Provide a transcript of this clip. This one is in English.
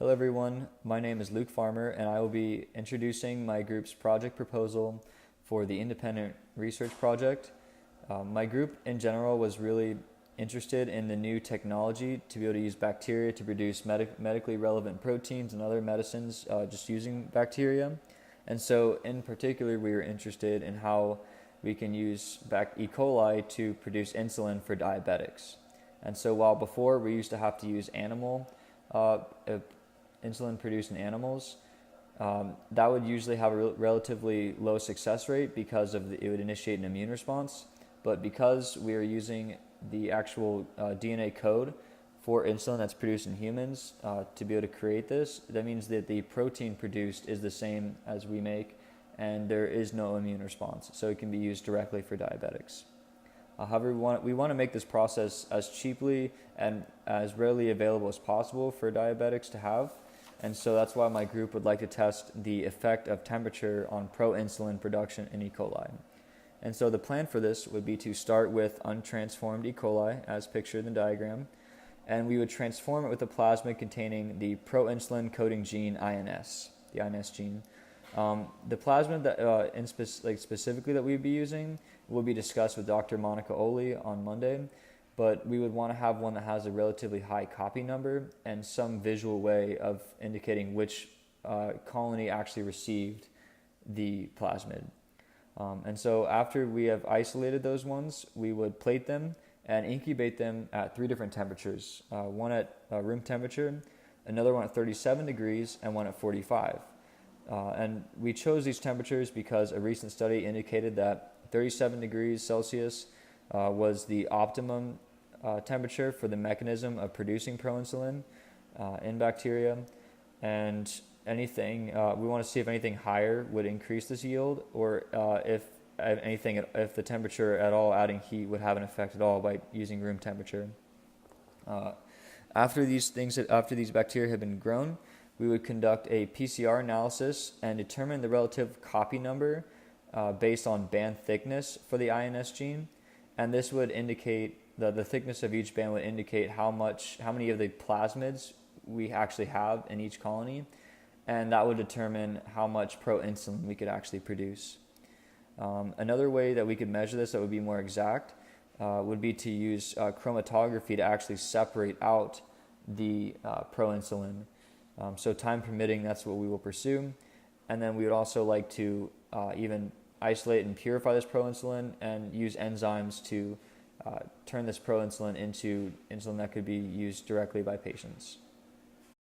Hello everyone, my name is Luke Farmer and I will be introducing my group's project proposal for the independent research project. My group in general was really interested in the new technology to be able to use bacteria to produce medically relevant proteins and other medicines just using bacteria. And so in particular we were interested in how we can use E. coli to produce insulin for diabetics. And so while before we used to have to use insulin produced in animals, that would usually have a relatively low success rate because it would initiate an immune response. But because we are using the actual DNA code for insulin that's produced in humans to be able to create this, that means that the protein produced is the same as we make and there is no immune response. So it can be used directly for diabetics. However, we want to make this process as cheaply and as readily available as possible for diabetics to have. And so that's why my group would like to test the effect of temperature on proinsulin production in E. coli. And so the plan for this would be to start with untransformed E. coli, as pictured in the diagram, and we would transform it with a plasmid containing the proinsulin coding gene INS, the INS gene. The plasmid that specifically that we'd be using will be discussed with Dr. Monica Oli on Monday, but we would want to have one that has a relatively high copy number and some visual way of indicating which colony actually received the plasmid. And so after we have isolated those ones, we would plate them and incubate them at 3 different temperatures, one at room temperature, another one at 37 degrees, and one at 45. And we chose these temperatures because a recent study indicated that 37 degrees Celsius was the optimum temperature for the mechanism of producing proinsulin in bacteria. And we want to see if anything higher would increase this yield, or if the temperature at all, adding heat, would have an effect at all by using room temperature. After these bacteria have been grown, we would conduct a PCR analysis and determine the relative copy number based on band thickness for the INS gene, and this would indicate the thickness of each band would indicate how many of the plasmids we actually have in each colony, and that would determine how much proinsulin we could actually produce. Another way that we could measure this that would be more exact would be to use chromatography to actually separate out the proinsulin. So time permitting, that's what we will pursue. And then we would also like to even isolate and purify this proinsulin and use enzymes to turn this proinsulin into insulin that could be used directly by patients.